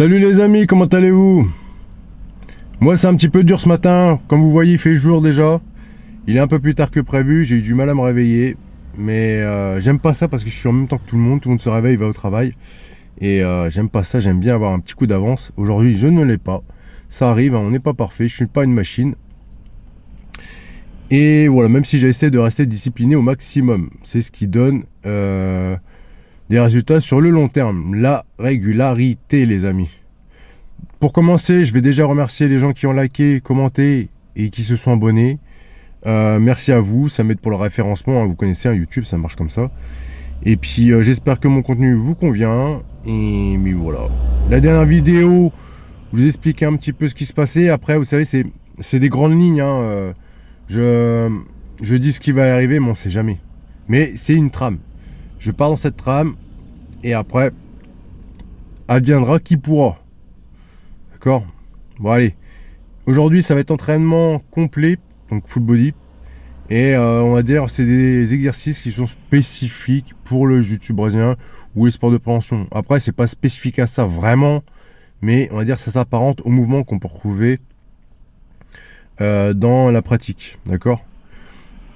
Salut les amis, comment allez-vous? Moi c'est un petit peu dur ce matin, comme vous voyez il fait jour déjà. Il est un peu plus tard que prévu, j'ai eu du mal à me réveiller. Mais j'aime pas ça parce que je suis en même temps que tout le monde se réveille, va au travail. Et j'aime pas ça, j'aime bien avoir un petit coup d'avance. Aujourd'hui je ne l'ai pas, ça arrive, hein, on n'est pas parfait, je suis pas une machine. Et voilà, même si j'essaie de rester discipliné au maximum, c'est ce qui donne des résultats sur le long terme. La régularité les amis. Pour commencer, je vais déjà remercier les gens qui ont liké, commenté et qui se sont abonnés. Merci à vous, ça m'aide pour le référencement, hein, vous connaissez, hein, YouTube ça marche comme ça. Et puis j'espère que mon contenu vous convient. Et mais voilà, la dernière vidéo, je vous expliquais un petit peu ce qui se passait. Après vous savez c'est des grandes lignes, hein. Je dis ce qui va arriver mais on sait jamais. Mais c'est une trame, je pars dans cette trame et après adviendra qui pourra. D'accord. Bon allez, aujourd'hui ça va être entraînement complet, donc full body. Et on va dire c'est des exercices qui sont spécifiques pour le jiu-jitsu brésilien ou les sports de préhension. Après c'est pas spécifique à ça vraiment, mais on va dire que ça s'apparente aux mouvements qu'on peut retrouver dans la pratique, d'accord.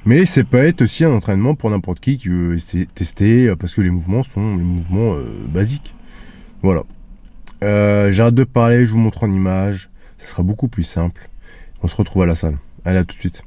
Mais ça peut être aussi un entraînement pour n'importe qui veut tester, parce que les mouvements sont les mouvements basiques. Voilà. J'arrête de parler, je vous montre en image, ça sera beaucoup plus simple. On se retrouve à la salle. Allez, à tout de suite.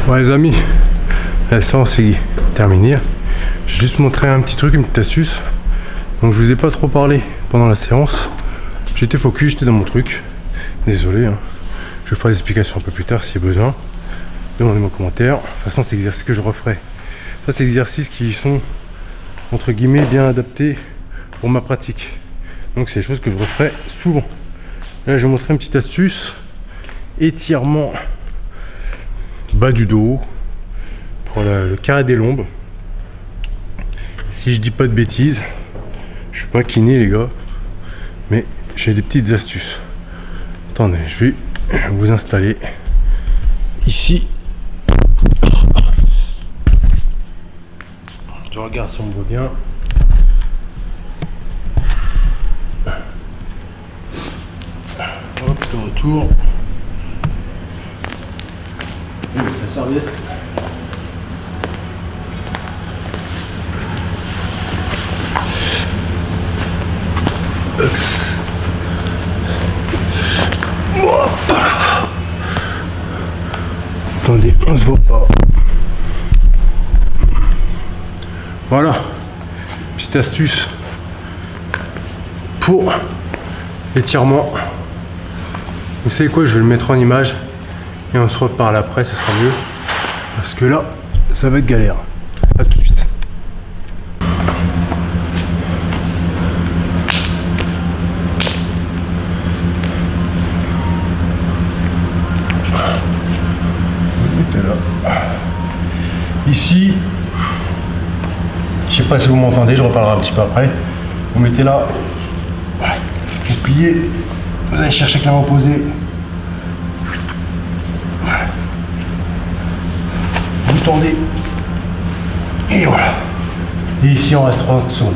Bon les amis, la séance est terminée. J'ai juste montré un petit truc, une petite astuce. Donc je vous ai pas trop parlé pendant la séance. J'étais focus, j'étais dans mon truc. Désolé, hein. Je ferai des explications un peu plus tard s'il y a besoin. Demandez-moi en commentaire. De toute façon c'est l'exercice que je referai. Ça c'est des exercices qui sont entre guillemets bien adaptés pour ma pratique. Donc c'est des choses que je referai souvent. Là je vais vous montrer une petite astuce. Étirement bas du dos pour le carré des lombes. Si je dis pas de bêtises, je suis pas kiné les gars, mais j'ai des petites astuces. Attendez, je vais vous installer ici. Je regarde si on me voit bien. Hop, de retour. La serviette. Voilà, petite astuce pour l'étirement. Vous savez quoi, je vais le mettre en image et on se reparle après, ça sera mieux. Parce que là, ça va être galère. A tout de suite. Ici, je sais pas si vous m'entendez, je reparlerai un petit peu après. Vous mettez là, vous pliez, vous allez chercher avec la main opposée. Vous tendez. Et voilà. Et ici, on reste 30 secondes.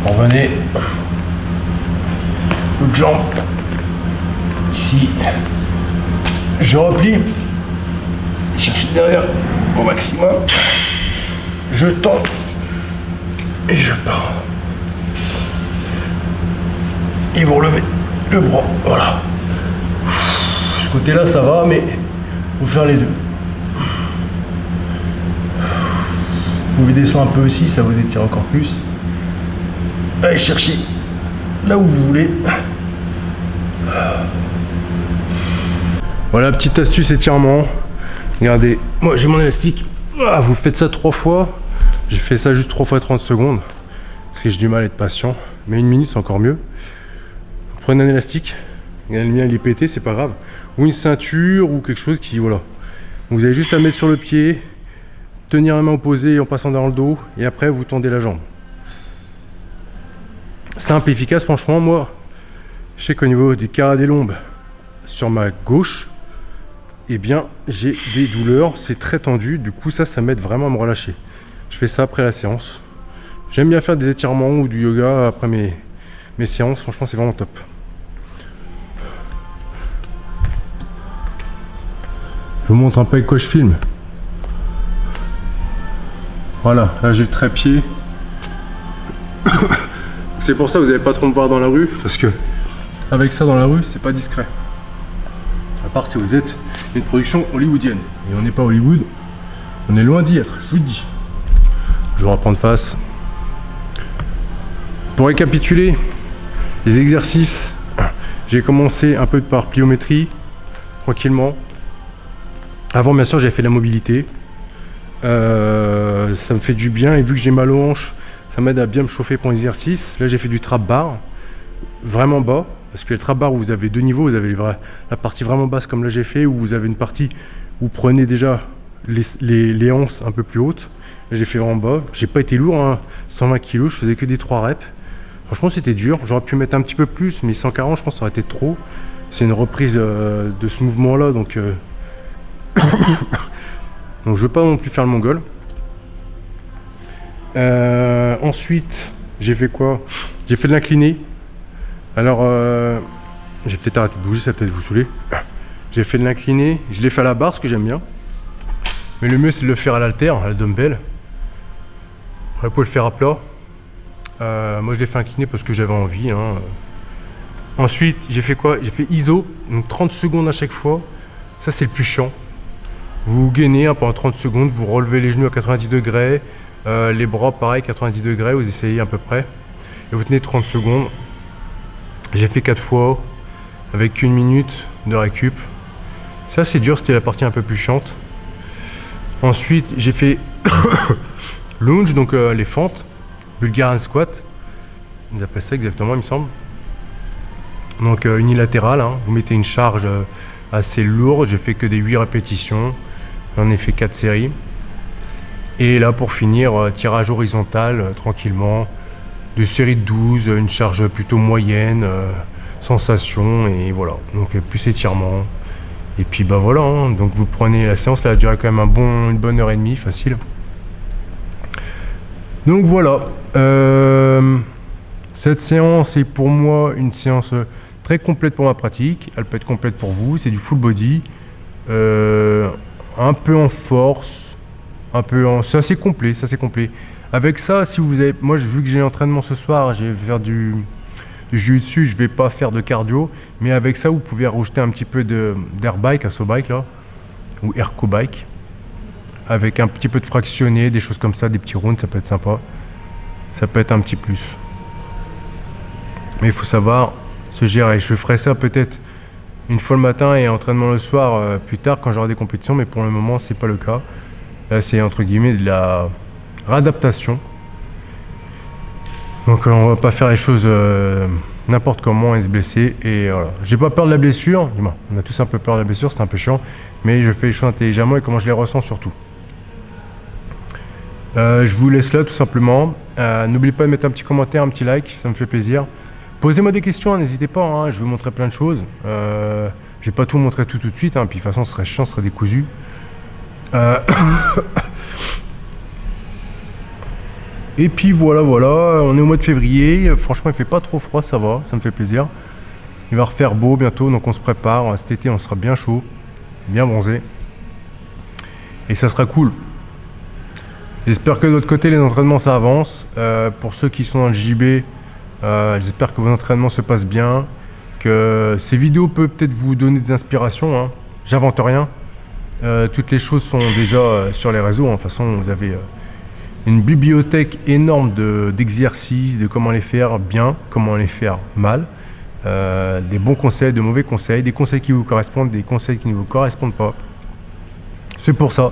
Revenez. L'autre jambe. Ici. Je replie. Cherchez derrière au maximum. Je tends. Et je pars. Et vous relevez le bras. Voilà. Ce côté-là, ça va, mais il faut faire les deux. Vous pouvez descendre un peu aussi, ça vous étire encore plus. Allez chercher là où vous voulez. Voilà, petite astuce étirement. Regardez, moi j'ai mon élastique. Vous faites ça 3 fois. J'ai fait ça juste 3 fois 30 secondes. Parce que j'ai du mal à être patient. Mais 1 minute, c'est encore mieux. Vous prenez un élastique. Regardez, le mien il est pété, c'est pas grave. Ou une ceinture ou quelque chose qui, voilà. Donc, vous avez juste à mettre sur le pied, tenir la main opposée en passant dans le dos. Et après, vous tendez la jambe. Simple, efficace, franchement, moi, je sais qu'au niveau des carats des lombes, sur ma gauche, eh bien, j'ai des douleurs, c'est très tendu, du coup, ça m'aide vraiment à me relâcher. Je fais ça après la séance. J'aime bien faire des étirements ou du yoga après mes séances, franchement, c'est vraiment top. Je vous montre un peu avec quoi je filme. Voilà, là j'ai le trépied. C'est pour ça que vous n'allez pas trop me voir dans la rue, parce que avec ça dans la rue, c'est pas discret. À part si vous êtes une production hollywoodienne. Et on n'est pas Hollywood, on est loin d'y être, je vous le dis. Je vais reprendre face. Pour récapituler les exercices, j'ai commencé un peu par pliométrie, tranquillement. Avant, bien sûr, j'ai fait la mobilité. Ça me fait du bien, et vu que j'ai mal aux hanches, ça m'aide à bien me chauffer pour l'exercice. Là, j'ai fait du trap bar, vraiment bas, parce que le trap bar où vous avez 2 niveaux, vous avez la partie vraiment basse comme là j'ai fait, où vous avez une partie où vous prenez déjà les hanches un peu plus hautes. Là, j'ai fait vraiment bas. J'ai pas été lourd, hein, 120 kg, je faisais que des 3 reps. Franchement, c'était dur. J'aurais pu mettre un petit peu plus, mais 140, je pense que ça aurait été trop. C'est une reprise de ce mouvement-là, donc donc je veux pas non plus faire le mongol. Ensuite, j'ai fait quoi? J'ai fait de l'incliné. Alors, j'ai peut-être arrêté de bouger, ça va peut-être vous saouler. J'ai fait de l'incliné, je l'ai fait à la barre, ce que j'aime bien. Mais le mieux, c'est de le faire à l'haltère, à la dumbbell. Après, vous pouvez le faire à plat. Moi, je l'ai fait incliné parce que j'avais envie. Hein. Ensuite, j'ai fait quoi? J'ai fait ISO, donc 30 secondes à chaque fois. Ça, c'est le plus chiant. Vous gainez hein, pendant 30 secondes, vous relevez les genoux à 90 degrés. Les bras pareil 90 degrés, vous essayez à peu près et vous tenez 30 secondes. J'ai fait 4 fois avec 1 minute de récup. Ça c'est dur, c'était la partie un peu plus chiante. Ensuite j'ai fait lunge, donc les fentes, Bulgarian squat, ils appellent ça exactement il me semble. Donc unilatéral, hein. Vous mettez une charge assez lourde, j'ai fait que des 8 répétitions, j'en ai fait 4 séries. Et là pour finir, tirage horizontal tranquillement, de série de 12, une charge plutôt moyenne, sensation et voilà, donc plus étirement. Et puis bah voilà, hein. Donc vous prenez la séance, là elle a duré quand même une bonne heure et demie, facile. Donc voilà, cette séance est pour moi une séance très complète pour ma pratique, elle peut être complète pour vous, c'est du full body, un peu en force, c'est assez complet, Avec ça, si vous avez, moi vu que j'ai l'entraînement ce soir, je vais faire du jiu-jitsu, je vais pas faire de cardio, mais avec ça, vous pouvez rajouter un petit peu d'air bike, asso bike là, ou erco bike, avec un petit peu de fractionné, des choses comme ça, des petits rounds, ça peut être sympa. Ça peut être un petit plus. Mais il faut savoir se gérer. Je ferai ça peut-être une fois le matin et entraînement le soir plus tard quand j'aurai des compétitions, mais pour le moment, c'est pas le cas. Là, c'est entre guillemets de la réadaptation. Donc on va pas faire les choses n'importe comment et se blesser. Et voilà. J'ai pas peur de la blessure. Dis-moi, on a tous un peu peur de la blessure, c'est un peu chiant. Mais je fais les choses intelligemment et comment je les ressens surtout. Je vous laisse là tout simplement. N'oubliez pas de mettre un petit commentaire, un petit like, ça me fait plaisir. Posez-moi des questions, n'hésitez pas, hein, je vais vous montrer plein de choses. Je vais pas tout montrer tout de suite, hein, puis de toute façon ce serait chiant, ce serait décousu. Et puis voilà, on est au mois de février, franchement il fait pas trop froid, ça va, ça me fait plaisir. Il va refaire beau bientôt, donc on se prépare, cet été on sera bien chaud, bien bronzé. Et ça sera cool. J'espère que de l'autre côté les entraînements ça avance. Pour ceux qui sont dans le JB, j'espère que vos entraînements se passent bien, que ces vidéos peuvent peut-être vous donner des inspirations, hein. J'invente rien. Toutes les choses sont déjà sur les réseaux, hein. De toute façon vous avez une bibliothèque énorme d'exercices, de comment les faire bien, comment les faire mal, des bons conseils, de mauvais conseils, des conseils qui vous correspondent, des conseils qui ne vous correspondent pas. C'est pour ça,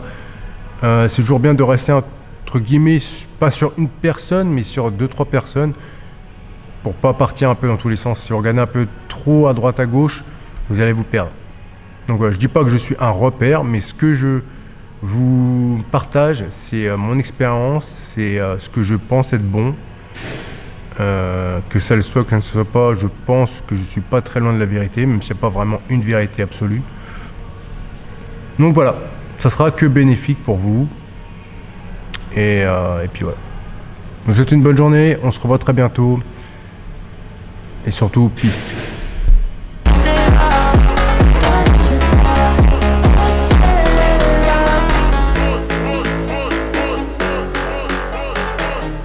c'est toujours bien de rester entre guillemets, pas sur une personne, mais sur 2-3 personnes, pour pas partir un peu dans tous les sens. Si vous regardez un peu trop à droite à gauche, vous allez vous perdre. Donc voilà, je dis pas que je suis un repère, mais ce que je vous partage, c'est mon expérience, c'est ce que je pense être bon. Que ça le soit, que ça ne soit pas, je pense que je suis pas très loin de la vérité, même s'il n'y a pas vraiment une vérité absolue. Donc voilà, ça sera que bénéfique pour vous. Et puis voilà. Je vous souhaite une bonne journée, on se revoit très bientôt. Et surtout, peace.